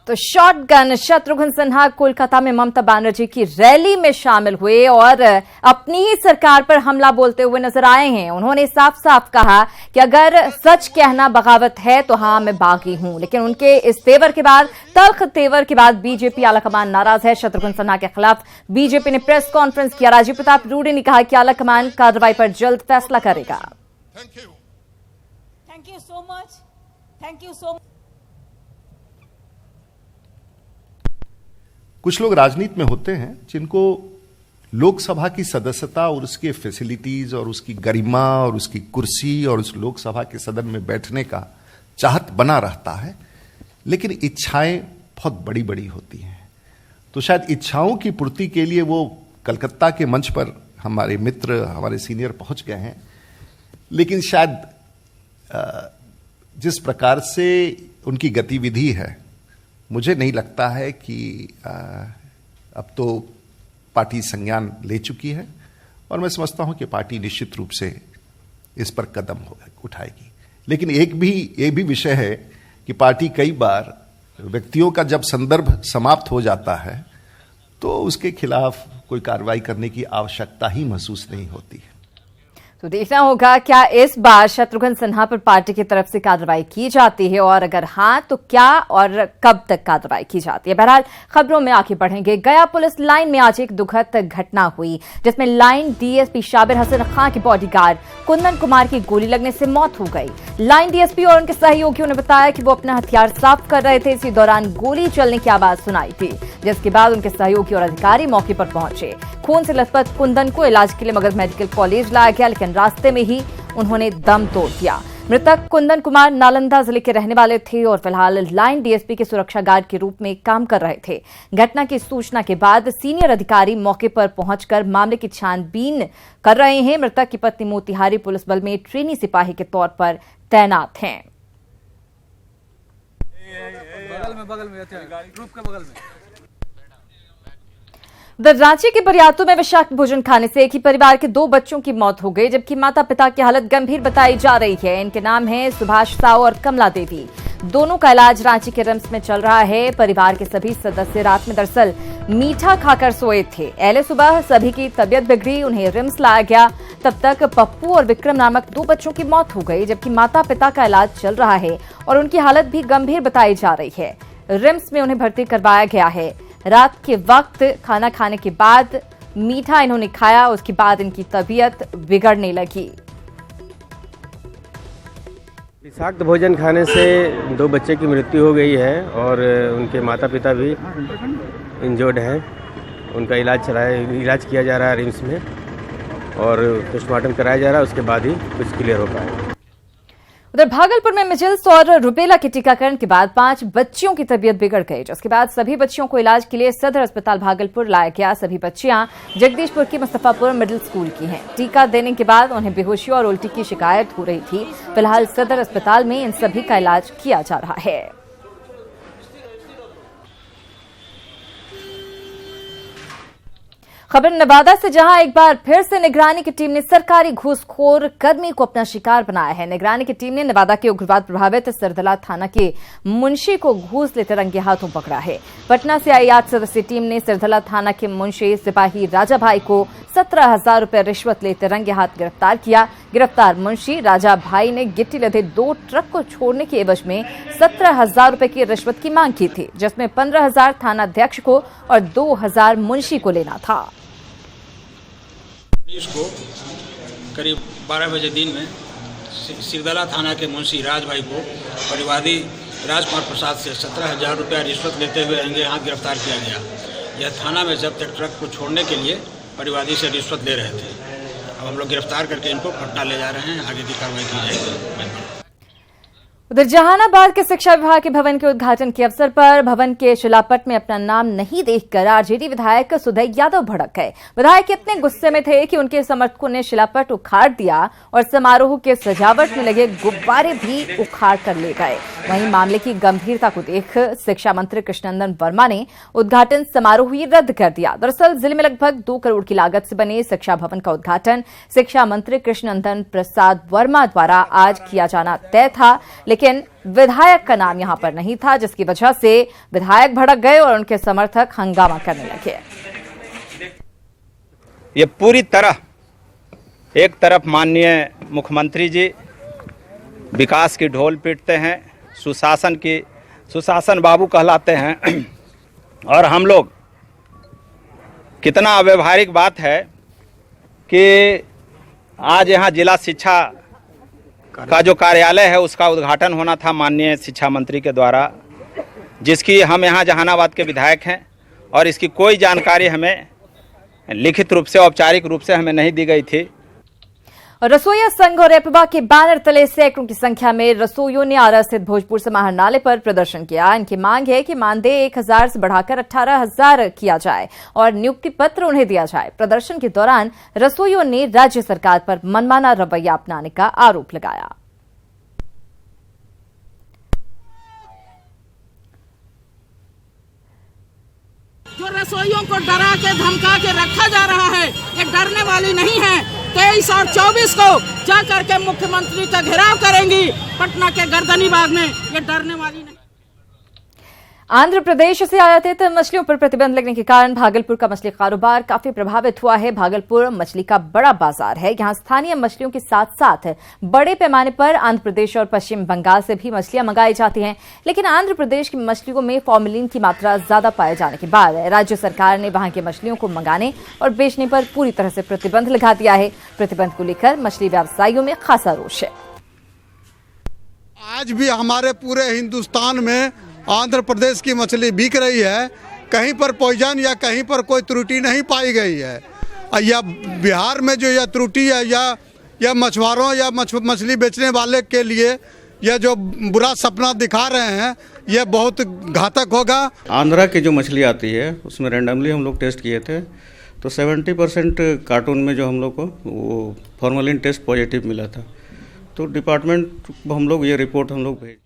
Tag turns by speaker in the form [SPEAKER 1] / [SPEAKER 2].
[SPEAKER 1] तो शॉटगन शत्रुघ्न सिन्हा कोलकाता में ममता बनर्जी की रैली में शामिल हुए और अपनी ही सरकार पर हमला बोलते हुए नजर आए हैं। उन्होंने साफ साफ कहा कि अगर सच कहना बगावत है तो हाँ, मैं बागी हूं। लेकिन उनके इस तेवर के बाद, तल्ख तेवर के बाद बीजेपी आलाकमान नाराज है। शत्रुघ्न सिन्हा के खिलाफ बीजेपी ने प्रेस कॉन्फ्रेंस किया। राजीव प्रताप रूडी ने कहा कि आलाकमान कार्रवाई पर जल्द फैसला करेगा।
[SPEAKER 2] Thank you so much.
[SPEAKER 3] कुछ लोग राजनीति में होते हैं जिनको लोकसभा की सदस्यता और उसके फैसिलिटीज और उसकी गरिमा और उसकी कुर्सी और उस लोकसभा के सदन में बैठने का चाहत बना रहता है, लेकिन इच्छाएं बहुत बड़ी बड़ी होती हैं। तो शायद इच्छाओं की पूर्ति के लिए वो कलकत्ता के मंच पर हमारे मित्र, हमारे सीनियर पहुंच गए हैं, लेकिन शायद जिस प्रकार से उनकी गतिविधि है, मुझे नहीं लगता है कि अब तो पार्टी संज्ञान ले चुकी है और मैं समझता हूं कि पार्टी निश्चित रूप से इस पर कदम उठाएगी। लेकिन एक भी विषय है कि पार्टी कई बार व्यक्तियों का जब संदर्भ समाप्त हो जाता है तो उसके खिलाफ कोई कार्रवाई करने की आवश्यकता ही महसूस नहीं होती है।
[SPEAKER 1] तो देखना होगा क्या इस बार शत्रुघ्न सिन्हा पर पार्टी की तरफ से कार्रवाई की जाती है और अगर हां तो क्या और कब तक कार्रवाई की जाती है। बहरहाल खबरों में आगे बढ़ेंगे। गया पुलिस लाइन में आज एक दुखद घटना हुई जिसमें लाइन डीएसपी शाबिर हसन खां के बॉडीगार्ड कुंदन कुमार की गोली लगने से मौत हो गई। लाइन डीएसपी और उनके सहयोगियों ने बताया कि वो अपना हथियार साफ कर रहे थे। इसी दौरान गोली चलने की आवाज सुनाई थी, जिसके बाद उनके सहयोगी और अधिकारी मौके पर पहुंचे। खून से लथपथ कुंदन को इलाज के लिए मगध मेडिकल कॉलेज लाया गया, लेकिन रास्ते में ही उन्होंने दम तोड़ दिया। मृतक कुंदन कुमार नालंदा जिले के रहने वाले थे और फिलहाल लाइन डीएसपी के सुरक्षा गार्ड के रूप में काम कर रहे थे। घटना की सूचना के बाद सीनियर अधिकारी मौके पर पहुंचकर मामले की छानबीन कर रहे हैं। मृतक की पत्नी मोतिहारी पुलिस बल में ट्रेनी सिपाही के तौर पर तैनात हैं।
[SPEAKER 4] बगल में ग्रुप के बगल में
[SPEAKER 1] रांची के बरियातू में विषाक्त भोजन खाने से एक ही परिवार के 2 बच्चों की मौत हो गई, जबकि माता पिता की हालत गंभीर बताई जा रही है। इनके नाम हैं सुभाष साहू और कमला देवी। दोनों का इलाज रांची के रिम्स में चल रहा है। परिवार के सभी सदस्य रात में दरअसल मीठा खाकर सोए थे। अहले सुबह सभी की तबीयत बिगड़ी, उन्हें रिम्स लाया गया। तब तक पप्पू और विक्रम नामक 2 बच्चों की मौत हो गई, जबकि माता पिता का इलाज चल रहा है और उनकी हालत भी गंभीर बताई जा रही है। रिम्स में उन्हें भर्ती करवाया गया है। रात के वक्त खाना खाने के बाद मीठा इन्होंने खाया, उसके बाद इनकी तबीयत बिगड़ने लगी।
[SPEAKER 5] विषाक्त भोजन खाने से 2 बच्चे की मृत्यु हो गई है और उनके माता पिता भी इंजर्ड हैं। उनका इलाज किया जा रहा है रिम्स में और पोस्टमार्टम कराया जा रहा है, उसके बाद ही कुछ क्लियर हो पाएगा।
[SPEAKER 1] उधर भागलपुर में मिजल्स और रुबेला के टीकाकरण के बाद 5 बच्चियों की तबीयत बिगड़ गई, जिसके बाद सभी बच्चियों को इलाज के लिए सदर अस्पताल भागलपुर लाया गया। सभी बच्चियां जगदीशपुर की मुस्तफापुर मिडिल स्कूल की हैं। टीका देने के बाद उन्हें बेहोशी और उल्टी की शिकायत हो रही थी। फिलहाल सदर अस्पताल में इन सभी का इलाज किया जा रहा है। खबर नवादा से, जहां एक बार फिर से निगरानी की टीम ने सरकारी घूसखोर कर्मी को अपना शिकार बनाया है। निगरानी की टीम ने नवादा के उग्रवाद प्रभावित सिरदला थाना के मुंशी को घूस लेते रंगे हाथों पकड़ा है। पटना से आई 8 सदस्यीय टीम ने सिरदला थाना के मुंशी सिपाही राजा भाई को 17,000 रुपए रिश्वत लेते रंगे हाथ गिरफ्तार किया। गिरफ्तार मुंशी राजा भाई ने गिट्टी लदे 2 ट्रक को छोड़ने के एवज में 17,000 रुपए की रिश्वत की मांग की थी, जिसमें 15,000 थानाध्यक्ष को और 2,000 मुंशी को लेना था।
[SPEAKER 6] इसको करीब 12 बजे दिन में सिरदला थाना के मुंशी राज भाई को परिवादी राजकुमार प्रसाद से 17,000 रुपया रिश्वत लेते हुए रंगे हाथ गिरफ्तार किया गया। यह थाना में जब्त ट्रक को छोड़ने के लिए परिवादी से रिश्वत ले रहे थे। अब हम लोग गिरफ्तार करके इनको पटना ले जा रहे हैं, आगे की कार्रवाई की जाएगी।
[SPEAKER 1] उधर जहानाबाद के शिक्षा विभाग के भवन के उद्घाटन के अवसर पर भवन के शिलापट में अपना नाम नहीं देखकर आरजेडी विधायक सुदय यादव भड़क गए। विधायक इतने गुस्से में थे कि उनके समर्थकों ने शिलापट उखाड़ दिया और समारोह के सजावट में लगे गुब्बारे भी उखाड़ कर ले गए। वहीं मामले की गंभीरता को देख शिक्षा मंत्री कृष्णनंदन वर्मा ने उद्घाटन समारोह ही रद्द कर दिया। दरअसल जिले में लगभग 2 करोड़ की लागत से बने शिक्षा भवन का उद्घाटन शिक्षा मंत्री कृष्णनंदन प्रसाद वर्मा द्वारा आज किया जाना तय था, लेकिन लेकिन विधायक का नाम यहां पर नहीं था, जिसकी वजह से विधायक भड़क गए और उनके समर्थक हंगामा करने लगे।
[SPEAKER 7] ये पूरी तरह एक तरफ माननीय मुख्यमंत्री जी विकास की ढोल पीटते हैं, सुशासन बाबू कहलाते हैं, और हम लोग कितना अव्यवहारिक बात है कि आज यहाँ जिला शिक्षा का जो कार्यालय है उसका उद्घाटन होना था माननीय शिक्षा मंत्री के द्वारा, जिसकी हम यहाँ जहानाबाद के विधायक हैं और इसकी कोई जानकारी हमें लिखित रूप से औपचारिक रूप से हमें नहीं दी गई थी।
[SPEAKER 1] और रसोइया संघ और रेपबा के बैनर तले सैकड़ों की संख्या में रसोइयों ने आरा स्थित भोजपुर समाहरणालय पर प्रदर्शन किया। इनकी मांग है कि मानदेय 1000 से बढ़ाकर 18,000 किया जाए और नियुक्ति पत्र उन्हें दिया जाए। प्रदर्शन के दौरान रसोइयों ने राज्य सरकार पर मनमाना रवैया अपनाने का आरोप लगाया।
[SPEAKER 8] जो रसोइयों को डरा के धमका के रखा जा रहा है, ये डरने वाली नहीं है। 23 और 24 को जा करके मुख्यमंत्री का घेराव करेंगी पटना के गर्दनीबाग में, ये डरने वाली नहीं।
[SPEAKER 1] आंध्र प्रदेश से आयातित मछलियों पर प्रतिबंध लगने के कारण भागलपुर का मछली कारोबार काफी प्रभावित हुआ है। भागलपुर मछली का बड़ा बाजार है। यहां स्थानीय मछलियों के साथ साथ बड़े पैमाने पर आंध्र प्रदेश और पश्चिम बंगाल से भी मछलियां मंगाई जाती हैं, लेकिन आंध्र प्रदेश की मछलियों में फॉर्मेलिन की मात्रा ज्यादा पाए जाने के बाद राज्य सरकार ने वहां की मछलियों को मंगाने और बेचने पर पूरी तरह से प्रतिबंध लगा दिया है। प्रतिबंध को लेकर मछली व्यवसायियों में खासा रोष है।
[SPEAKER 9] आज भी हमारे पूरे हिंदुस्तान में आंध्र प्रदेश की मछली बिक रही है, कहीं पर पॉइजन या कहीं पर कोई त्रुटि नहीं पाई गई है। या बिहार में जो यह त्रुटि है या मछुआरों या मछली बेचने वाले के लिए यह जो बुरा सपना दिखा रहे हैं, यह बहुत घातक होगा।
[SPEAKER 10] आंध्रा की जो मछली आती है उसमें रैंडमली हम लोग टेस्ट किए थे, तो 70% कार्टून में जो हम लोग को वो फॉर्मेलिन टेस्ट पॉजिटिव मिला था। तो डिपार्टमेंट को हम लोग ये रिपोर्ट हम लोग भेज